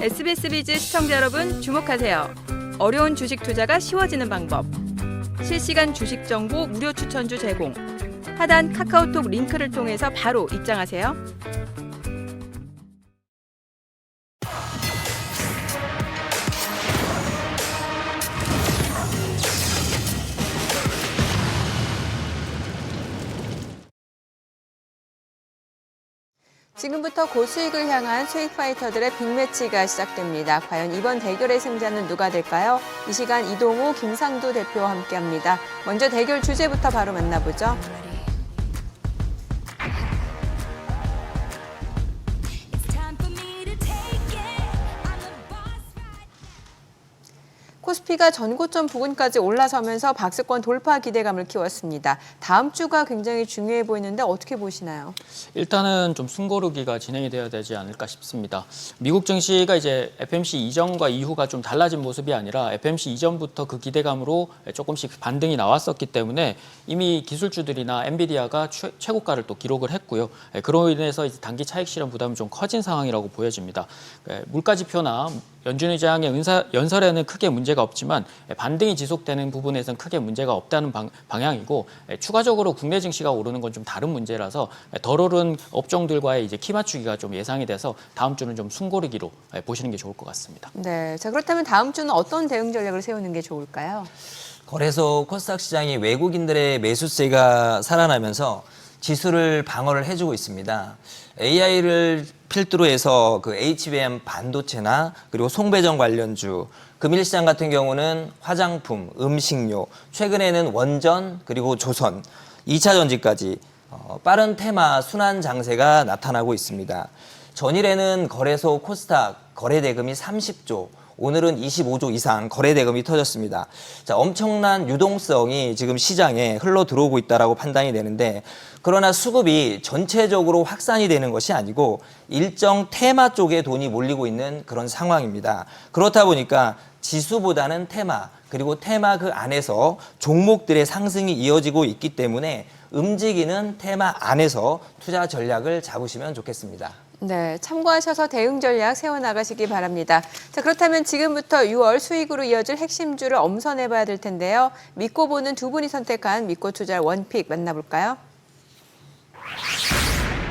SBS 비즈 시청자 여러분 주목하세요. 어려운 주식 투자가 쉬워지는 방법. 실시간 주식 정보 무료 추천주 제공. 하단 카카오톡 링크를 통해서 바로 입장하세요. 지금부터 고수익을 향한 수익 파이터들의 빅매치가 시작됩니다. 과연 이번 대결의 승자는 누가 될까요? 이 시간 이동우, 김상두 대표와 함께합니다. 먼저 대결 주제부터 바로 만나보죠. 코스피가 전고점 부근까지 올라서면서 박스권 돌파 기대감을 키웠습니다. 다음 주가 굉장히 중요해 보이는데 어떻게 보시나요? 일단은 좀 숨고르기가 진행이 돼야 되지 않을까 싶습니다. 미국 증시가 이제 FMC 이전과 이후가 좀 달라진 모습이 아니라 FMC 이전부터 그 기대감으로 조금씩 반등이 나왔었기 때문에 이미 기술주들이나 엔비디아가 최고가를 또 기록을 했고요. 그로 인해서 이제 단기 차익 실현 부담이 좀 커진 상황이라고 보여집니다. 물가지표나 연준의장의 연설에는 크게 문제가 없지만 반등이 지속되는 부분에서는 크게 문제가 없다는 방향이고, 추가적으로 국내 증시가 오르는 건 좀 다른 문제라서 덜 오른 업종들과의 이제 키 맞추기가 좀 예상이 돼서 다음 주는 좀 숨고르기로 보시는 게 좋을 것 같습니다. 네, 자 그렇다면 다음 주는 어떤 대응 전략을 세우는 게 좋을까요? 거래소 코스닥 시장이 외국인들의 매수세가 살아나면서 지수를 방어를 해주고 있습니다. AI를 필두로 해서 그 HBM 반도체나 그리고 송배전 관련주, 금일시장 같은 경우는 화장품, 음식료, 최근에는 원전 그리고 조선, 2차 전지까지 빠른 테마 순환 장세가 나타나고 있습니다. 전일에는 거래소 코스닥 거래 대금이 30조, 오늘은 25조 이상 거래 대금이 터졌습니다. 자, 엄청난 유동성이 지금 시장에 흘러 들어오고 있다라고 판단이 되는데, 그러나 수급이 전체적으로 확산이 되는 것이 아니고 일정 테마 쪽에 돈이 몰리고 있는 그런 상황입니다. 그렇다 보니까 지수보다는 테마, 그리고 테마 그 안에서 종목들의 상승이 이어지고 있기 때문에 움직이는 테마 안에서 투자 전략을 잡으시면 좋겠습니다. 네, 참고하셔서 대응 전략 세워나가시기 바랍니다. 자, 그렇다면 지금부터 6월 수익으로 이어질 핵심주를 엄선해봐야 될 텐데요. 믿고 보는 두 분이 선택한 믿고 투자할 원픽 만나볼까요?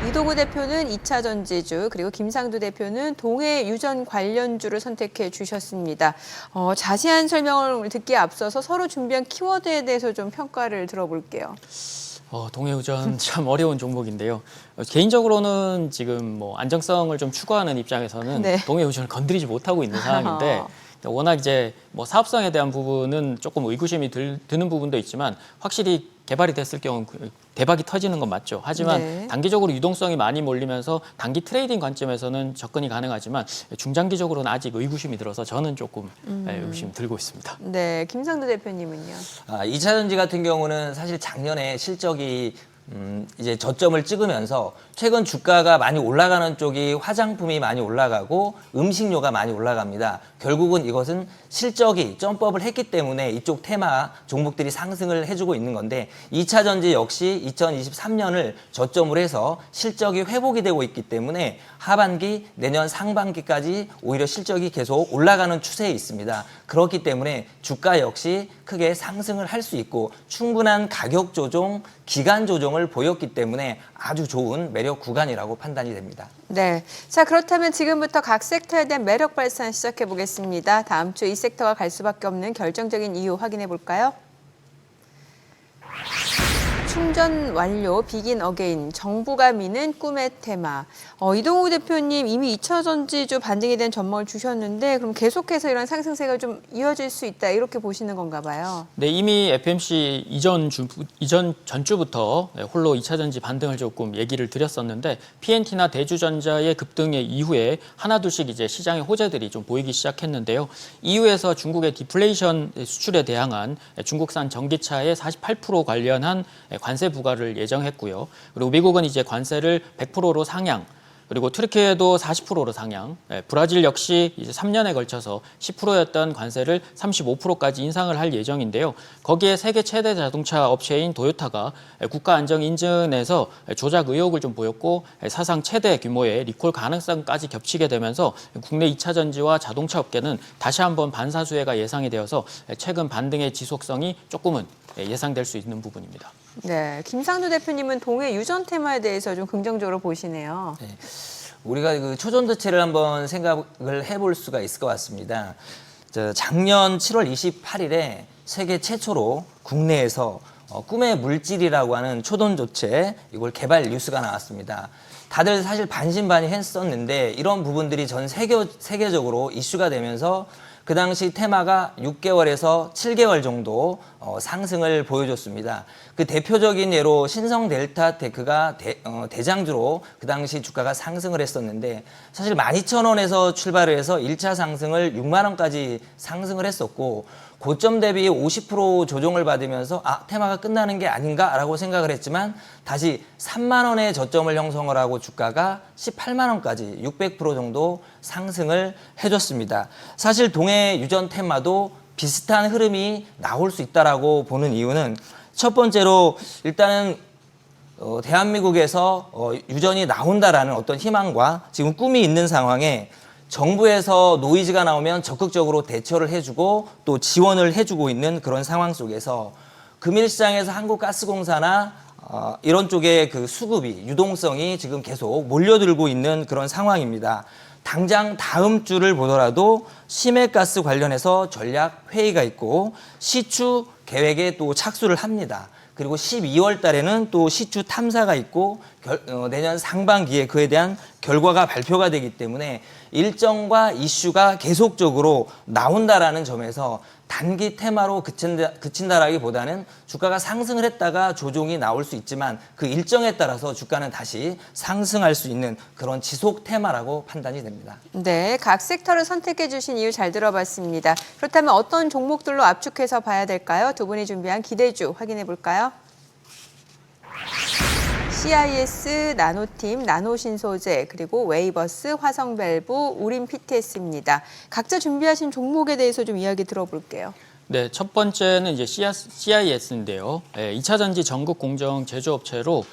이동우 대표는 2차 전지주, 그리고 김상두 대표는 동해 유전 관련주를 선택해 주셨습니다. 자세한 설명을 듣기에 앞서서 서로 준비한 키워드에 대해서 좀 평가를 들어볼게요. 동해우전 참 어려운 종목인데요. 개인적으로는 지금 뭐 안정성을 좀 추구하는 입장에서는 네. 동해우전을 건드리지 못하고 있는 상황인데, 워낙 이제 뭐 사업성에 대한 부분은 조금 의구심이 드는 부분도 있지만 확실히 개발이 됐을 경우 대박이 터지는 건 맞죠. 하지만 네. 단기적으로 유동성이 많이 몰리면서 단기 트레이딩 관점에서는 접근이 가능하지만 중장기적으로는 아직 의구심이 들어서 저는 조금 의구심이 들고 있습니다. 네, 김상두 대표님은요? 2차 전지 같은 경우는 사실 작년에 실적이 이제 저점을 찍으면서 최근 주가가 많이 올라가는 쪽이 화장품이 많이 올라가고 음식료가 많이 올라갑니다. 결국은 이것은 실적이 점프업을 했기 때문에 이쪽 테마 종목들이 상승을 해주고 있는 건데, 2차 전지 역시 2023년을 저점으로 해서 실적이 회복이 되고 있기 때문에 하반기, 내년 상반기까지 오히려 실적이 계속 올라가는 추세에 있습니다. 그렇기 때문에 주가 역시 크게 상승을 할 수 있고 충분한 가격 조정, 기간 조정을 보였기 때문에 아주 좋은 매력 구간이라고 판단이 됩니다. 네, 자 그렇다면 지금부터 각 섹터에 대한 매력 발산 시작해 보겠습니다. 다음 주 이 섹터가 갈 수밖에 없는 결정적인 이유 확인해 볼까요? 충전 완료, 비긴 어게인, 정부가 미는 꿈의 테마. 이동우 대표님 이미 2차 전지주 반등에 대한 전망을 주셨는데, 그럼 계속해서 이런 상승세가 좀 이어질 수 있다 이렇게 보시는 건가 봐요. 네, 이미 FMC 이전 전주부터 홀로 2차 전지 반등을 조금 얘기를 드렸었는데, PNT나 대주전자의 급등의 이후에 하나둘씩 이제 시장의 호재들이 좀 보이기 시작했는데요. 이후에서 중국의 디플레이션 수출에 대항한 중국산 전기차의 48% 관련한 관세 부과를 예정했고요. 그리고 미국은 이제 관세를 100%로 상향, 그리고 튀르키예도 40%로 상향, 브라질 역시 이제 3년에 걸쳐서 10%였던 관세를 35%까지 인상을 할 예정인데요. 거기에 세계 최대 자동차 업체인 도요타가 국가 안정 인증에서 조작 의혹을 좀 보였고 사상 최대 규모의 리콜 가능성까지 겹치게 되면서 국내 2차 전지와 자동차 업계는 다시 한번 반사수혜가 예상이 되어서 최근 반등의 지속성이 조금은 예상될 수 있는 부분입니다. 네, 김상두 대표님은 동해 유전 테마에 대해서 좀 긍정적으로 보시네요. 네. 우리가 그 초전도체를 한번 생각을 해볼 수가 있을 것 같습니다. 작년 7월 28일에 세계 최초로 국내에서 꿈의 물질이라고 하는 초전도체 이걸 개발 뉴스가 나왔습니다. 다들 사실 반신반의했었는데 이런 부분들이 전 세계적으로 이슈가 되면서 그 당시 테마가 6개월에서 7개월 정도 상승을 보여줬습니다. 그 대표적인 예로 신성 델타 테크가 대장주로 그 당시 주가가 상승을 했었는데 사실 12,000원에서 출발을 해서 1차 상승을 6만 원까지 상승을 했었고 고점 대비 50% 조정을 받으면서 테마가 끝나는 게 아닌가라고 생각을 했지만 다시 3만 원의 저점을 형성을 하고 주가가 18만 원까지 600% 정도 상승을 해줬습니다. 사실 동해 유전 테마도 비슷한 흐름이 나올 수 있다라고 보는 이유는 첫 번째로 일단은 대한민국에서 유전이 나온다라는 어떤 희망과 지금 꿈이 있는 상황에 정부에서 노이즈가 나오면 적극적으로 대처를 해주고 또 지원을 해주고 있는 그런 상황 속에서 금일시장에서 한국가스공사나 이런 쪽의 그 수급이 유동성이 지금 계속 몰려들고 있는 그런 상황입니다. 당장 다음 주를 보더라도 심해가스 관련해서 전략 회의가 있고 시추 계획에 또 착수를 합니다. 그리고 12월 달에는 또 시추 탐사가 있고 내년 상반기에 그에 대한 결과가 발표가 되기 때문에 일정과 이슈가 계속적으로 나온다라는 점에서 단기 테마로 그친다라기보다는 주가가 상승을 했다가 조정이 나올 수 있지만 그 일정에 따라서 주가는 다시 상승할 수 있는 그런 지속 테마라고 판단이 됩니다. 네, 각 섹터를 선택해 주신 이유 잘 들어봤습니다. 그렇다면 어떤 종목들로 압축해서 봐야 될까요? 두 분이 준비한 기대주 확인해 볼까요? CIS, 나노팀, 나노신소재, 그리고 웨이버스, 화성밸브, 우림 PTS입니다. 각자 준비하신 종목에 대해서 좀 이야기 들어볼게요. 네, 첫 번째는 이제 CIS인데요. 2차 전지 전국 공정 제조업체로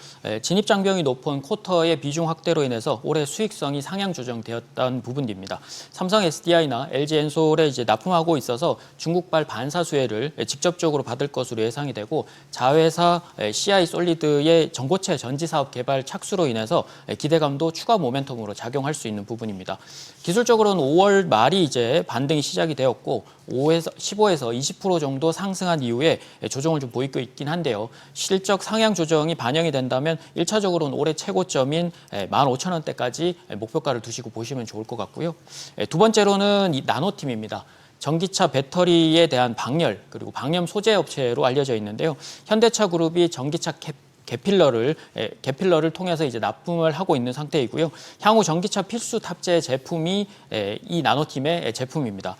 진입 장벽이 높은 쿼터의 비중 확대로 인해서 올해 수익성이 상향 조정되었던 부분입니다. 삼성 SDI나 LG 엔솔에 이제 납품하고 있어서 중국발 반사 수혜를 직접적으로 받을 것으로 예상이 되고 자회사 CI 솔리드의 전고체 전지 사업 개발 착수로 인해서 기대감도 추가 모멘텀으로 작용할 수 있는 부분입니다. 기술적으로는 5월 말이 이제 반등이 시작이 되었고 15에서 20% 정도 상승한 이후에 조정을 좀 보이고 있긴 한데요. 실적 상향 조정이 반영이 된다면 1차적으로는 올해 최고점인 15,000원대까지 목표가를 두시고 보시면 좋을 것 같고요. 두 번째로는 이 나노팀입니다. 전기차 배터리에 대한 방열 그리고 방염 소재 업체로 알려져 있는데요. 현대차 그룹이 전기차 개필러를 통해서 이제 납품을 하고 있는 상태이고요. 향후 전기차 필수 탑재 제품이 이 나노팀의 제품입니다.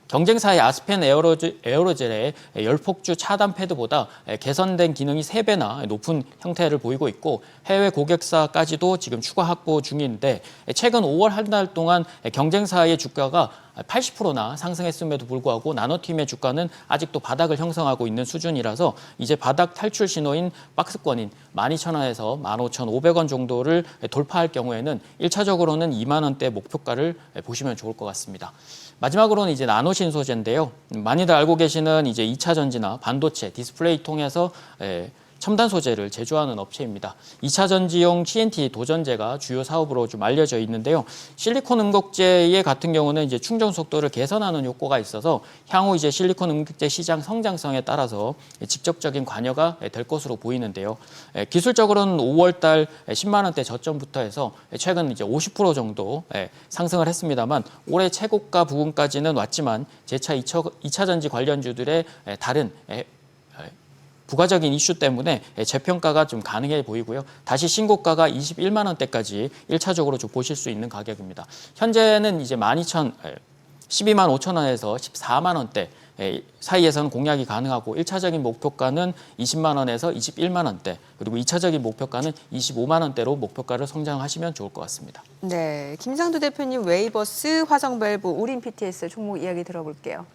경쟁사의 아스펜 에어로젤의 열폭주 차단 패드보다 개선된 기능이 3배나 높은 형태를 보이고 있고 해외 고객사까지도 지금 추가 확보 중인데 최근 5월 한 달 동안 경쟁사의 주가가 80%나 상승했음에도 불구하고 나노팀의 주가는 아직도 바닥을 형성하고 있는 수준이라서 이제 바닥 탈출 신호인 박스권인 12,000원에서 15,500원 정도를 돌파할 경우에는 1차적으로는 2만 원대 목표가를 보시면 좋을 것 같습니다. 마지막으로는 이제 나노신 소재인데요. 많이들 알고 계시는 이제 2차 전지나 반도체, 디스플레이 통해서 첨단 소재를 제조하는 업체입니다. 2차 전지용 TNT 도전제가 주요 사업으로 좀 알려져 있는데요. 실리콘 음극재 같은 경우는 이제 충전 속도를 개선하는 효과가 있어서 향후 이제 실리콘 음극재 시장 성장성에 따라서 직접적인 관여가 될 것으로 보이는데요. 기술적으로는 5월 달 10만 원대 저점부터 해서 최근 이제 50% 정도 상승을 했습니다만 올해 최고가 부근까지는 왔지만 재차 2차 전지 관련주들의 다른 부가적인 이슈 때문에 재평가가 좀 가능해 보이고요. 다시 신고가가 21만 원대까지 1차적으로 좀 보실 수 있는 가격입니다. 현재는 이제 12만 5천 원에서 14만 원대 사이에서는 공략이 가능하고 1차적인 목표가는 20만 원에서 21만 원대 그리고 2차적인 목표가는 25만 원대로 목표가를 성장하시면 좋을 것 같습니다. 네, 김상두 대표님 웨이버스, 화성밸브, 우린 PTS 종목 이야기 들어볼게요.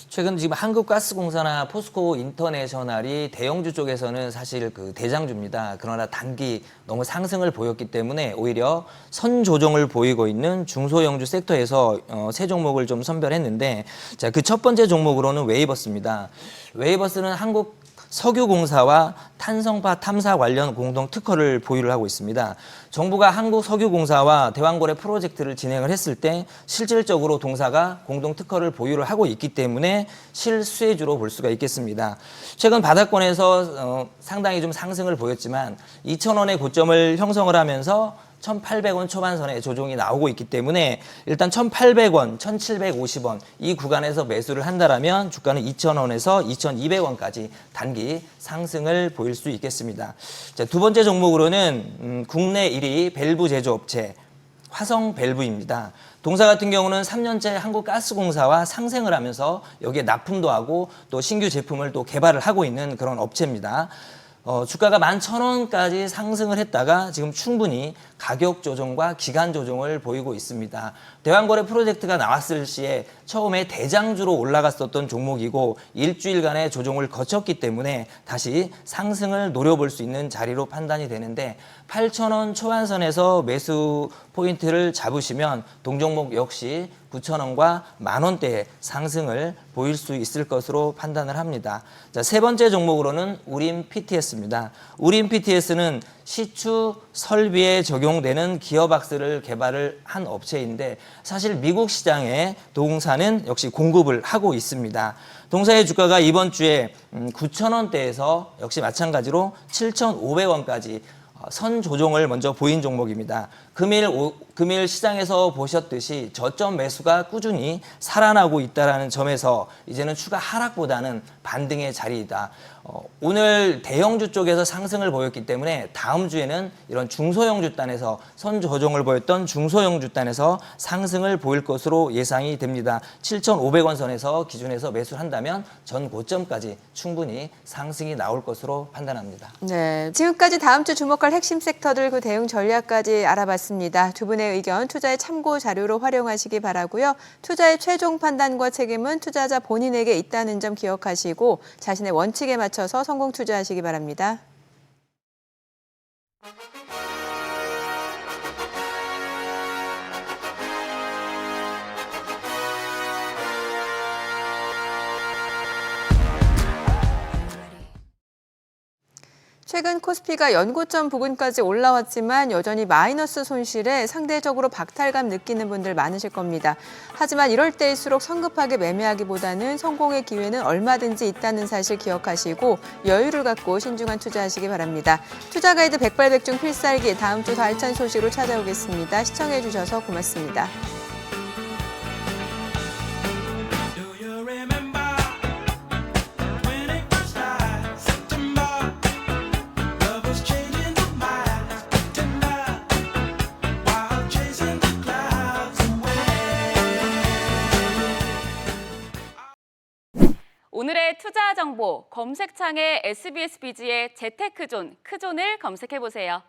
최근 지금 한국가스공사나 포스코 인터내셔널이 대형주 쪽에서는 사실 그 대장주입니다. 그러나 단기 너무 상승을 보였기 때문에 오히려 선 조정을 보이고 있는 중소형주 섹터에서 세 종목을 좀 선별했는데, 자, 그 첫 번째 종목으로는 웨이버스입니다. 웨이버스는 한국 석유공사와 탄성파 탐사 관련 공동 특허를 보유를 하고 있습니다. 정부가 한국석유공사와 대왕거래 프로젝트를 진행을 했을 때 실질적으로 동사가 공동 특허를 보유를 하고 있기 때문에 실수혜주로 볼 수가 있겠습니다. 최근 바닥권에서 상당히 좀 상승을 보였지만 2,000원의 고점을 형성을 하면서 1,800원 초반선에 조정이 나오고 있기 때문에 일단 1,800원, 1,750원 이 구간에서 매수를 한다라면 주가는 2,000원에서 2,200원까지 단기 상승을 보일 수 있겠습니다. 자, 두 번째 종목으로는 국내 1위 밸브 제조업체 화성밸브입니다. 동사 같은 경우는 3년째 한국가스공사와 상생을 하면서 여기에 납품도 하고 또 신규 제품을 또 개발을 하고 있는 그런 업체입니다. 주가가 11,000원까지 상승을 했다가 지금 충분히 가격 조정과 기간 조정을 보이고 있습니다. 대왕거래 프로젝트가 나왔을 시에 처음에 대장주로 올라갔었던 종목이고 일주일간의 조정을 거쳤기 때문에 다시 상승을 노려볼 수 있는 자리로 판단이 되는데 8,000원 초반선에서 매수 포인트를 잡으시면 동종목 역시 9,000원과 만원대의 상승을 보일 수 있을 것으로 판단을 합니다. 자, 세 번째 종목으로는 우린 PTS입니다. 우린 PTS는 시추 설비에 적용되는 기어박스를 개발을 한 업체인데 사실 미국 시장에 동사는 역시 공급을 하고 있습니다. 동사의 주가가 이번 주에 9,000원대에서 역시 마찬가지로 7,500원까지 선 조정을 먼저 보인 종목입니다. 금일 시장에서 보셨듯이 저점 매수가 꾸준히 살아나고 있다는 점에서 이제는 추가 하락보다는 반등의 자리이다. 오늘 대형주 쪽에서 상승을 보였기 때문에 다음 주에는 이런 중소형주 단에서 선 조정을 보였던 중소형주 단에서 상승을 보일 것으로 예상이 됩니다. 7,500원 선에서 기준에서 매수를 한다면 전 고점까지 충분히 상승이 나올 것으로 판단합니다. 네, 지금까지 다음 주 주목할 핵심 섹터들 그 대응 전략까지 알아봤습니다. 두 분의 의견 투자의 참고 자료로 활용하시기 바라고요. 투자의 최종 판단과 책임은 투자자 본인에게 있다는 점 기억하시고 자신의 원칙에 맞춰서 성공 투자하시기 바랍니다. 최근 코스피가 연고점 부근까지 올라왔지만 여전히 마이너스 손실에 상대적으로 박탈감 느끼는 분들 많으실 겁니다. 하지만 이럴 때일수록 성급하게 매매하기보다는 성공의 기회는 얼마든지 있다는 사실 기억하시고 여유를 갖고 신중한 투자하시기 바랍니다. 투자 가이드 백발백중 필살기 다음 주 더 알찬 소식으로 찾아오겠습니다. 시청해 주셔서 고맙습니다. 오늘의 투자 정보 검색창에 SBS 비즈의 재테크존, 크존을 검색해보세요.